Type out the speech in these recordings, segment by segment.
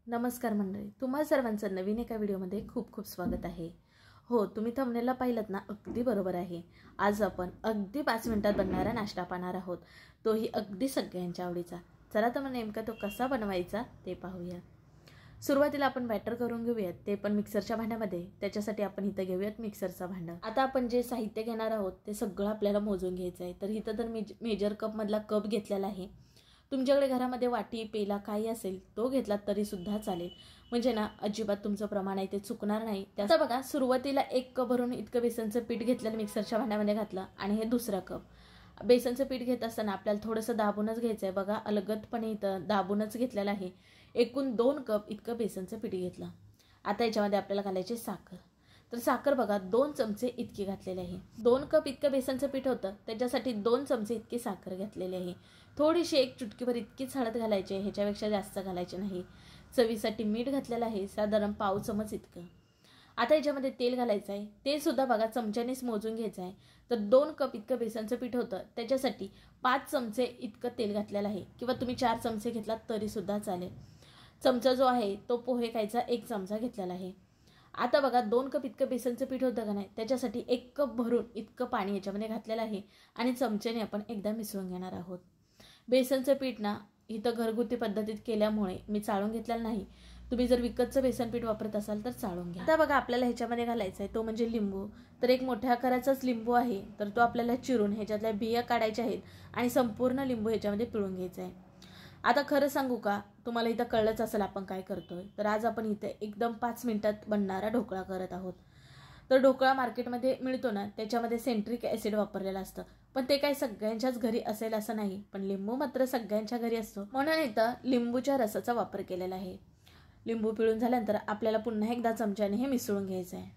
नमस्कार मंडळी, तुम्हा सर्वांचं नवीन एका व्हिडिओमध्ये खूप खूप स्वागत आहे। हो, तुम्ही थंबनेलला पाहिलत ना, अगदी बरोबर आहे। आज आपण अगदी 5 मिनिटात बनणारा नाश्ता पाहणार आहोत, तोही अगदी सगळ्यांच्या आवडीचा। चला तर मग नेमका तो कसा बनवायचा ते पाहूया। सुरुवातीला आपण बॅटर करून घेऊयात, ते पण मिक्सरच्या भांड्यामध्ये। त्याच्यासाठी आपण इथे घेऊयात मिक्सरचा भांडा। आता आपण जे साहित्य घेणार आहोत ते सगळं आपल्याला मोजून घ्यायचं आहे। तर इथे तर मेजर कप मधला कप घेतलेला आहे। तुमच्याकडे घरामध्ये वाटी पेला काही असेल तो घेतला तरी सुद्धा चालेल, म्हणजे ना अजिबात तुमचं प्रमाण आहे ते चुकणार नाही। त्याचा बघा, सुरुवातीला 1 कप भरून इतकं बेसनचं पीठ घेतलेलं मिक्सरच्या भांड्यामध्ये घातलं आणि हे दुसरा कप। बेसनचं पीठ घेत असताना आपल्याला थोडंसं दाबूनच घ्यायचं आहे। बघा, अलगदपणे इथं दाबूनच घेतलेलं आहे। एकूण 2 कप इतकं बेसनचं पीठ घेतलं। आता याच्यामध्ये आपल्याला घालायची साखर। तर साखर बघा 2 चमचे इतकी घातलेली आहे। 2 कप इतकं बेसनचं पीठ होतं, त्याच्यासाठी 2 चमचे इतकी साखर घातलेली आहे। थोडीशी 1 चुटकीभर इतकीच हळद घालायची आहे, ह्याच्यापेक्षा जास्त घालायची नाही। चवीसाठी मीठ घातलेलं आहे, साधारण पाव चमच इतकं। आता याच्यामध्ये तेल घालायचं आहे, ते सुद्धा बघा चमच्यानेच मोजून घ्यायचं आहे। तर 2 कप इतकं बेसनचं पीठ होतं, त्याच्यासाठी 5 चमचे इतकं तेल घातलेलं आहे, किंवा तुम्ही 4 चमचे घेतलात तरी सुद्धा चालेल। चमचा जो आहे तो पोहे खायचा 1 चमचा घेतलेला आहे। आता बघा 2 कप इतकं बेसनचं पीठ होतं का नाही, त्याच्यासाठी 1 कप भरून इतकं पाणी याच्यामध्ये घातलेलं आहे आणि चमच्याने आपण एकदा मिसळून घेणार आहोत। बेसनचं पीठ ना इथं घरगुती पद्धतीत केल्यामुळे मी चाळून घेतलेलं नाही। तुम्ही जर विकतचं बेसन पीठ वापरत असाल तर चाळून घ्या। आता बघा आपल्याला ह्याच्यामध्ये घालायचं आहे तो म्हणजे लिंबू। तर एक मोठ्या आकाराचाच लिंबू आहे, तर तो आपल्याला चिरून ह्याच्यातल्या बिया काढायच्या आहेत आणि संपूर्ण लिंबू ह्याच्यामध्ये पिळून घ्यायचा आहे। आता खरं सांगू का, तुम्हाला इथं कळलंच असेल आपण काय करतोय। तर आज आपण इथे एकदम 5 मिनिटात बनणारा ढोकळा करत आहोत। तर ढोकळा मार्केटमध्ये मिळतो ना, त्याच्यामध्ये सेंट्रिक ॲसिड वापरलेलं असतं, पण ते काय सगळ्यांच्याच घरी असेल असं नाही, पण लिंबू मात्र सगळ्यांच्या घरी असतो, म्हणून इथं लिंबूच्या रसाचा वापर केलेला आहे। लिंबू पिळून झाल्यानंतर आपल्याला पुन्हा एकदा चमच्याने हे मिसळून घ्यायचं आहे।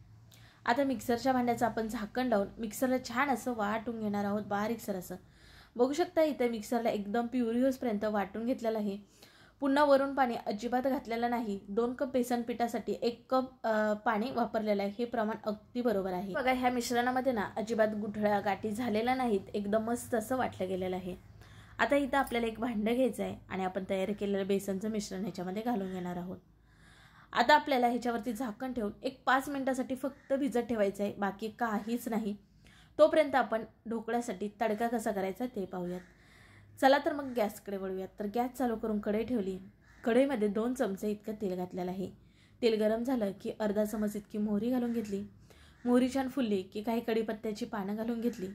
आता मिक्सरच्या भांड्याचं आपण झाकण लावून मिक्सरला छान असं वाटून घेणार आहोत, बारीकसर असं। बघू शकता इथे मिक्सरला एकदम प्युरी होईपर्यंत वाटून घेतलेलं आहे। पुन्हा वरून पाणी अजिबात घातलेलं नाही। 2 कप बेसन पिठासाठी 1 कप पाणी वापरलेलं आहे, हे प्रमाण अगदी बरोबर आहे। बघा ह्या मिश्रणामध्ये ना अजिबात गुठळ्या गाठी झालेल्या नाहीत, एकदम मस्त असं वाटलं गेलेलं आहे। आता इथं आपल्याला एक भांडं घ्यायचं आहे आणि आपण तयार केलेलं बेसनचं मिश्रण ह्याच्यामध्ये घालून घेणार आहोत। आता आपल्याला ह्याच्यावरती झाकण ठेवून 5 मिनिटासाठी फक्त भिजत ठेवायचं आहे, बाकी काहीच नाही। तोपर्यंत आपण ढोकळ्यासाठी तडका कसा करायचा ते पाहूयात। चला तर मग गॅसकडे वळूयात। तर गॅस चालू करून कढई ठेवली। कढईमध्ये 2 चमचे इतकं तेल घातलेलं आहे। तेल गरम झालं की अर्धा चमच इतकी मोहरी घालून घेतली। मोहरी छान फुलली की काही कढीपत्त्याची पानं घालून घेतली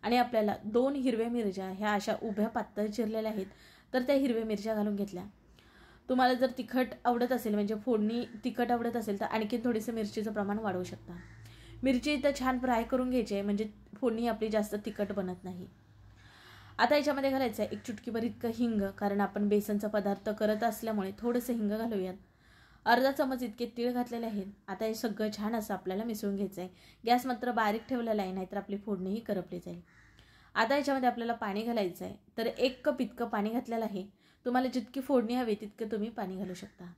आणि आपल्याला 2 हिरव्या मिरच्या ह्या अशा उभ्या पातळ चिरलेल्या आहेत, तर त्या हिरव्या मिरच्या घालून घेतल्या। तुम्हाला जर तिखट आवडत असेल, म्हणजे फोडणी तिखट आवडत असेल, तर आणखी थोडीसं मिरचीचं प्रमाण वाढवू शकता। मिरची इथं छान फ्राय करून घ्यायची आहे, म्हणजे फोडणी आपली जास्त तिखट बनत नाही। आता याच्यामध्ये घालायचं आहे 1 चुटकीभर इतकं हिंग, कारण आपण बेसनचा पदार्थ करत असल्यामुळे थोडंसं हिंग घालूयात। अर्धा चमच इतके तीळ घातलेले आहेत। आता हे सगळं छान असं आपल्याला मिसळून घ्यायचं आहे। गॅस मात्र बारीक ठेवलेला आहे, नाहीतर आपली फोडणीही करपली जाईल। आता याच्यामध्ये आपल्याला पाणी घालायचं आहे। तर 1 कप इतकं पाणी घातलेलं आहे। तुम्हाला जितकी फोडणी हवी तितकं तुम्ही पाणी घालू शकता।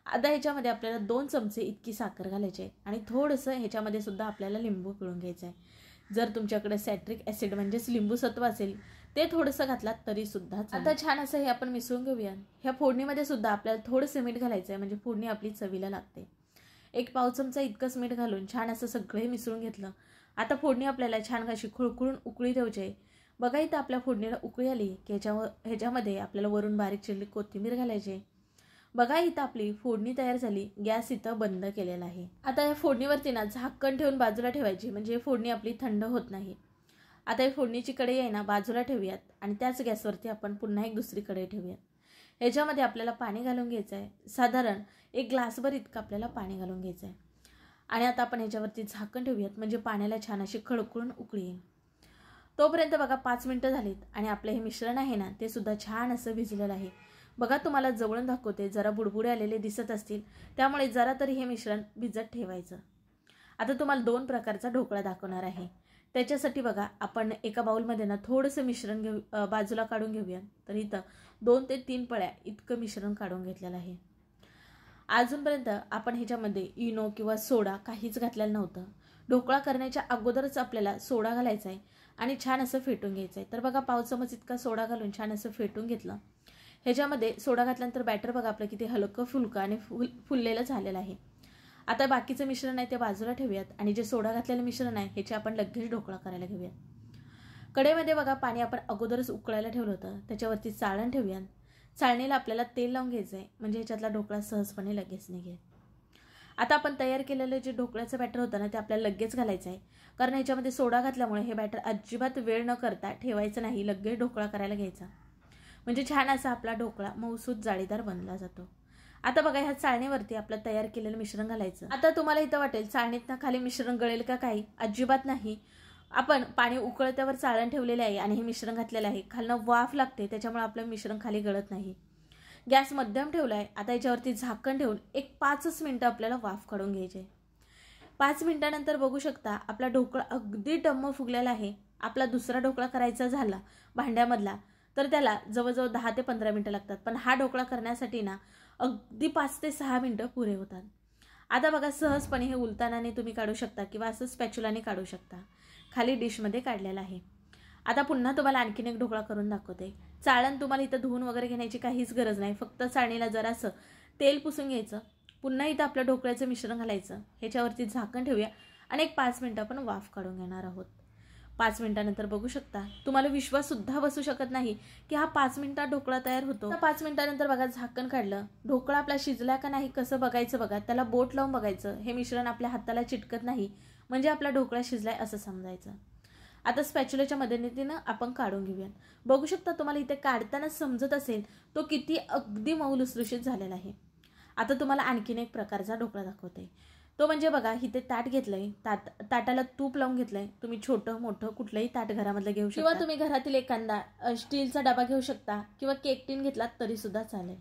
आता ह्याच्यामध्ये आपल्याला 2 चमचे इतकी साखर घालायची आहे आणि थोडंसं ह्याच्यामध्ये सुद्धा आपल्याला लिंबू पिळून घ्यायचं आहे। जर तुमच्याकडे सॅट्रिक ॲसिड म्हणजेच लिंबू सत्व असेल ते थोडंसं घातलात तरी सुद्धा चालेल। आता छान असं हे आपण मिसळून घेऊया। ह्या फोडणीमध्ये सुद्धा आपल्याला थोडंसं मीठ घालायचं आहे, म्हणजे फोडणी आपली चवीला लागते। 1 पाव चमचा इतकंच मीठ घालून छान असं सगळे मिसळून घेतलं। आता फोडणी आपल्याला छान अशी खुळखुळून उकळी द्यायची आहे। बघा इथं आपल्या फोडणीला उकळी आली की ह्याच्यामध्ये आपल्याला वरून बारीक चिरलेली कोथिंबीर घालायची आहे। बघा इथं आपली फोडणी तयार झाली। गॅस इथं बंद केलेला आहे। आता या फोडणीवरती ना झाकण ठेवून बाजूला ठेवायची, म्हणजे फोडणी आपली थंड होत नाही। आता ही फोडणीची कढई आहे ना बाजूला ठेवूयात आणि त्याच गॅसवरती आपण पुन्हा एक दुसरी कढई ठेवूयात। ह्याच्यामध्ये आपल्याला पाणी घालून घ्यायचं आहे, साधारण 1 ग्लासभर इतकं आपल्याला पाणी घालून घ्यायचं आहे। आणि आता आपण ह्याच्यावरती झाकण ठेवूयात, म्हणजे पाण्याला छान अशी खळखळून उकळी येईल। तोपर्यंत बघा 5 मिनिटं झालीत आणि आपलं हे मिश्रण आहे ना ते सुद्धा छान असं भिजलेलं आहे। बघा तुम्हाला जवळून दाखवते, जरा बुडबुडे आलेले दिसत असतील, त्यामुळे जरा तरी हे मिश्रण भिजत ठेवायचं। आता तुम्हाला 2 प्रकारचा ढोकळा दाखवणार आहे। त्याच्यासाठी बघा आपण एका बाउलमध्ये ना थोडंसं मिश्रण बाजूला काढून घेऊया। तर इथं 2 ते 3 पळ्या इतकं मिश्रण काढून घेतलेलं आहे। अजूनपर्यंत आपण ह्याच्यामध्ये इनो किंवा सोडा काहीच घातलेलं नव्हतं। ढोकळा करण्याच्या अगोदरच आपल्याला सोडा घालायचा आहे आणि छान असं फेटून घ्यायचं आहे। तर बघा पाव चमच इतका सोडा घालून छान असं फेटून घेतलं। ह्याच्यामध्ये सोडा घातल्यानंतर बॅटर बघा आपलं किती हलकं फुलकं आणि फुललेलं झालेलं आहे. आता बाकीचं मिश्रण आहे ते बाजूला ठेवूयात आणि जे सोडा घातलेलं मिश्रण आहे ह्याचे आपण लगेच ढोकळा करायला घेऊयात. कढईमध्ये बघा पाणी आपण अगोदरच उकळायला ठेवलं होतं, त्याच्यावरती चाळण ठेवूयात. चाळणीला आपल्याला तेल लावून घ्यायचं आहे म्हणजे ह्याच्यातला ढोकळा सहजपणे लगेच निघेल. आता आपण तयार केलेलं जे ढोकळ्याचं बॅटर होतं ना ते आपल्याला लगेच घालायचं आहे, कारण ह्याच्यामध्ये सोडा घातल्यामुळे हे बॅटर अजिबात वेळ न करता ठेवायचं नाही, लगेच ढोकळा करायला घ्यायचा. म्हणजे छान असा आपला ढोकळा मऊसूत जाळीदार बनला जातो. आता बघा ह्या चाळणीवरती आपलं तयार केलेलं मिश्रण घालायचं. आता तुम्हाला इथं वाटेल चाळणीतनं खाली मिश्रण गळेल का काही, अजिबात नाही. आपण पाणी उकळत्यावर चाळण ठेवलेले आहे आणि हे मिश्रण घातलेलं आहे, खालनं वाफ लागते त्याच्यामुळे आपलं मिश्रण खाली गळत नाही. गॅस मध्यम ठेवला आहे. आता याच्यावरती झाकण ठेवून एक 5 मिनिटं आपल्याला वाफ काढून घ्यायचे. 5 मिनिटानंतर बघू शकता आपला ढोकळा अगदी टम्म फुगलेला आहे. आपला दुसरा ढोकळा करायचा झाला भांड्यामधला तर त्याला जवळजवळ 10 ते 15 मिनिटं लागतात, पण हा ढोकळा करण्यासाठी ना अगदी 5 ते 6 मिनिटं पुरे होतात. आता बघा सहजपणे हे उलतानाने तुम्ही काढू शकता किंवा असं स्पॅच्युलाने काढू शकता. खाली डिशमध्ये काढलेला आहे. आता पुन्हा तुम्हाला आणखीन एक ढोकळा करून दाखवते. चाळण तुम्हाला इथं धुवून वगैरे घेण्याची काहीच गरज नाही, फक्त चाळणीला जरासं तेल पुसून घ्यायचं. पुन्हा इथं आपलं ढोकळ्याचं मिश्रण घालायचं, ह्याच्यावरती झाकण ठेवूया आणि एक 5 मिनिटं आपण वाफ काढून घेणार आहोत. 5 मिनिटानंतर बघू शकता, तुम्हाला विश्वास सुद्धा बसू शकत नाही की हा 5 मिनिटात ढोकळा तयार होतो. 5 मिनिटानंतर बघा झाकण काढलं, ढोकळा आपला शिजला का नाही कसं बघायचं बघा, त्याला बोट लावून बघायचं. हे मिश्रण आपल्या हाताला चिटकत नाही म्हणजे आपला ढोकळा शिजलाय असं समजायचं. आता स्पॅच्युलाच्या मदतीनं आपण काढून घेऊयात. बघू शकता तुम्हाला इथे काढताना समजत असेल तो किती अगदी मऊ लुसलुशीत झालेला आहे. आता तुम्हाला आणखीन एक प्रकारचा ढोकळा दाखवते, तो म्हणजे बघा इथे ताट घेतलंय, ताटाला तूप लावून घेतलंय. तुम्ही छोटं मोठं कुठलंही ताट घरामधलं घेऊ शकता किंवा तुम्ही घरातील एखादा स्टीलचा डबा घेऊ शकता किंवा केक टीन घेतला तरी सुद्धा चालेल.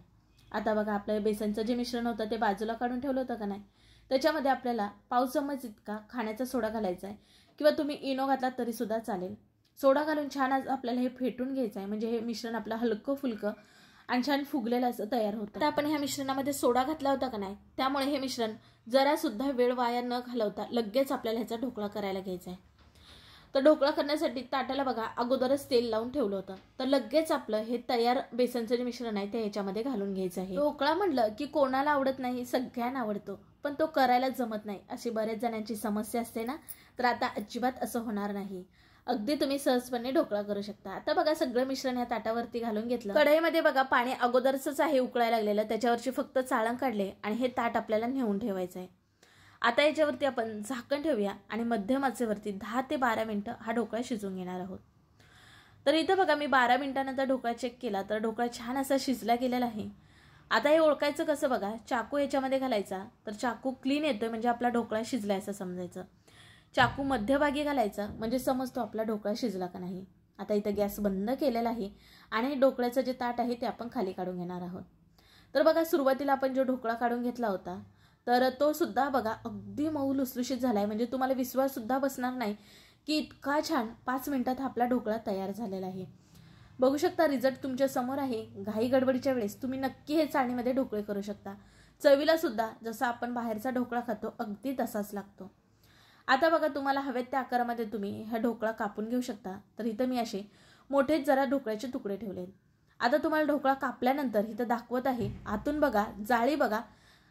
आता बघा आपलं बेसनचं जे मिश्रण होतं ते बाजूला काढून ठेवलं होतं का नाही, त्याच्यामध्ये आपल्याला पाव चम्मच इतका खाण्याचा सोडा घालायचा आहे किंवा तुम्ही इनो घातला तरी सुद्धा चालेल. सोडा घालून छान आपल्याला हे फेटून घ्यायचं आहे म्हणजे हे मिश्रण आपलं हलकं फुलकं आणि छान फुगलेलं असं तयार होतं. तर आपण ह्या मिश्रणामध्ये सोडा घातला होता का नाही, त्यामुळे हे मिश्रण जरा सुद्धा वेळ वाया न घालवता लगेच आपल्याला ह्याचा ढोकळा करायला घ्यायचा आहे. तर ढोकळा करण्यासाठी ताटाला बघा अगोदरच तेल लावून ठेवलं होतं, तर लगेच आपलं हे तयार बेसनचं जे मिश्रण आहे ते ह्याच्यामध्ये घालून घ्यायचं आहे. ढोकळा म्हटलं की कोणाला आवडत नाही, सगळ्यांना आवडतो, पण तो करायला जमत नाही अशी बऱ्याच जणांची समस्या असते ना, तर आता अजिबात असं होणार नाही. अगदी तुम्ही सहजपणे ढोकळा करू शकता. आता बघा सगळं मिश्रण या ताटावरती घालून घेतलं. कढईमध्ये बघा पाणी अगोदरच आहे उकळायला लागलेलं, त्याच्यावरची फक्त चाळण काढले आणि हे ताट आपल्याला नेऊन ठेवायचं आहे. आता याच्यावरती आपण झाकण ठेवूया आणि मध्यम आचेवरती 10 ते 12 मिनिटं हा ढोकळा शिजवून घेणार आहोत. तर इथं बघा मी 12 मिनिटानंतर ढोकळा चेक केला तर ढोकळा छान असा शिजला गेलेला आहे. आता हे ओळखायचं कसं बघा, चाकू याच्यामध्ये घालायचा तर चाकू क्लीन येतोय म्हणजे आपला ढोकळा शिजलाय असं समजायचं. चाकू मध्यभागी घालायचा म्हणजे समजतो आपला ढोकळा शिजला का नाही. आता इथं गॅस बंद केलेला आहे आणि ढोकळ्याचं जे ताट आहे ते आपण खाली काढून घेणार आहोत. तर बघा सुरुवातीला आपण जो ढोकळा काढून घेतला होता तर तो सुद्धा बघा अगदी मऊ लुसलुशीत झालाय, म्हणजे तुम्हाला विश्वास सुद्धा बसणार नाही की इतका छान 5 मिनिटात आपला ढोकळा तयार झालेला आहे. बघू शकता रिझल्ट तुमच्या समोर आहे. घाई गडबडीच्या वेळेस तुम्ही नक्की हे चाळणीमध्ये ढोकळे करू शकता. चवीला सुद्धा जसा आपण बाहेरचा ढोकळा खातो अगदी तसाच लागतो. आता बघा तुम्हाला हवेत त्या आकारामध्ये तुम्ही हा ढोकळा कापून घेऊ शकता. तर इथं मी असे मोठेच जरा ढोकळ्याचे तुकडे ठेवले. आता तुम्हाला ढोकळा कापल्यानंतर इथं दाखवत आहे, आतून बघा जाळी बघा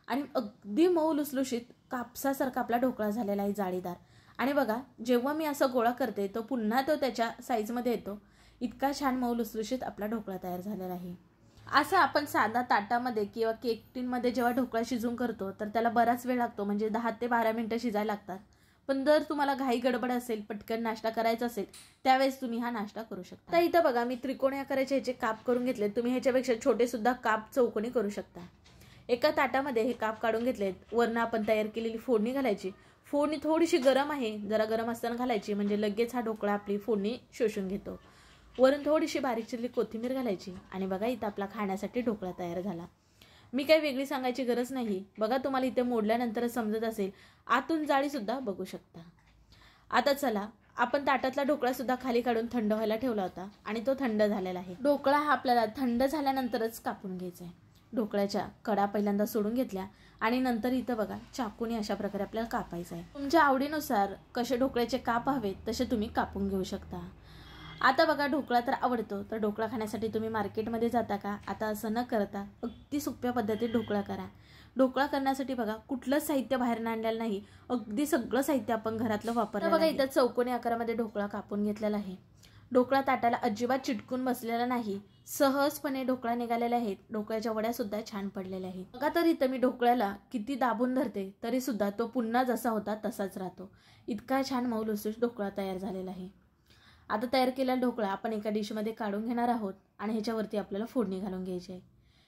आणि अगदी मऊ लुसलुशीत कापसासारखा आपला ढोकळा झालेला आहे, जाळीदार. आणि बघा जेव्हा मी असं गोळा करते तो पुन्हा तो त्याच्या साईजमध्ये येतो. इतका छान मऊ लुसलुशीत आपला ढोकळा तयार झालेला आहे. असं आपण साधा ताटामध्ये किंवा केक टीनमध्ये जेव्हा ढोकळा शिजवून करतो तर त्याला बराच वेळ लागतो, म्हणजे 10 ते 12 मिनिटं शिजायला लागतात. पण जर तुम्हाला घाई गडबड असेल, पटकन नाश्ता करायचा असेल, त्यावेळेस तुम्ही हा नाश्ता करू शकता. तर इथं बघा मी त्रिकोणी आकाराचे ह्याचे काप करून घेतले. तुम्ही ह्याच्यापेक्षा छोटे सुद्धा काप चौकोनी करू शकता. एका ताटामध्ये हे काप काढून घेतलेत. वरनं आपण तयार केलेली फोडणी घालायची. फोडणी थोडीशी गरम आहे, जरा गरम असताना घालायची म्हणजे लगेच हा ढोकळा आपली फोडणी शोषून घेतो. वरून थोडीशी बारीक चिरलेली कोथिंबीर घालायची आणि बघा इथं आपला खाण्यासाठी ढोकळा तयार झाला. मी काही वेगळी सांगायची गरज नाही. बघा तुम्हाला इथे मोडल्यानंतरच समजत असेल, आतून जाळी सुद्धा बघू शकता. आता चला आपण ताटातला ढोकळा सुद्धा खाली काढून थंड व्हायला ठेवला होता आणि तो थंड झालेला आहे. ढोकळा हा आपल्याला थंड झाल्यानंतरच कापून घ्यायचा आहे. ढोकळ्याच्या कडा पहिल्यांदा सोडून घेतल्या आणि नंतर इथं बघा चाकूने अशा प्रकारे आपल्याला कापायचं आहे. तुमच्या आवडीनुसार कसे ढोकळ्याचे काप हवेत तसे तुम्ही कापून घेऊ शकता. आता बघा ढोकळा तर आवडतो, तर ढोकळा खाण्यासाठी तुम्ही मार्केटमध्ये जाता का? आता असं न करता अगदी सोप्या पद्धतीत ढोकळा करा. ढोकळा करण्यासाठी बघा कुठलंच साहित्य बाहेर आणलेलं नाही, अगदी सगळं साहित्य आपण घरातलं वापरलं. बघा इथं चौकोनी आकारामध्ये ढोकळा कापून घेतलेला आहे. ढोकळा ताटाला अजिबात चिटकून बसलेला नाही, सहजपणे ढोकळा निघालेला आहे. ढोकळ्याच्या वड्या सुद्धा छान पडलेल्या आहेत. बघा तर इथं मी ढोकळ्याला किती दाबून धरते तरी सुद्धा तो पुन्हा जसा होता तसाच राहतो. इतका छान मऊ लुसलुशीत ढोकळा तयार झालेला आहे. आता तयार केलेला ढोकळा आपण एका डिशमध्ये काढून घेणार आहोत आणि ह्याच्यावरती आपल्याला फोडणी घालून घ्यायची आहे.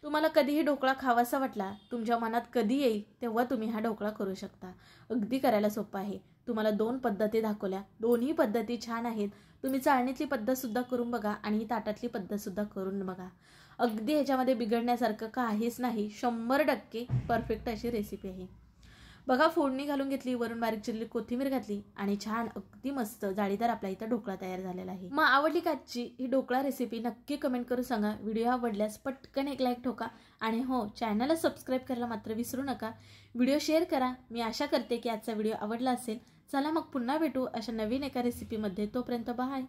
तुम्हाला कधीही ढोकळा खावासा वाटला, तुमच्या मनात कधी येईल तेव्हा तुम्ही हा ढोकळा करू शकता. अगदी करायला सोपं आहे. तुम्हाला 2 पद्धती दाखवल्या, दोन्ही पद्धती छान आहेत. तुम्ही चाळणीतली पद्धतसुद्धा करून बघा आणि ताटातली पद्धतसुद्धा करून बघा. अगदी ह्याच्यामध्ये बिघडण्यासारखं काहीच नाही. 100% परफेक्ट अशी रेसिपी आहे. बघा फोडणी घालून घेतली, वरून बारीक चिरलेली कोथिंबीर घातली आणि छान अगदी मस्त जाळीदार आपला इथं ढोकळा तयार झालेला आहे. मग आवडली का आजची ही ढोकळा रेसिपी? नक्की कमेंट करून सांगा. व्हिडिओ आवडल्यास पटकन एक लाईक ठोका आणि हो, चॅनलला सबस्क्राईब करायला मात्र विसरू नका. व्हिडिओ शेअर करा. मी आशा करते की आजचा व्हिडिओ आवडला असेल. चला मग पुन्हा भेटू अशा नवीन एका रेसिपीमध्ये. तोपर्यंत बाय.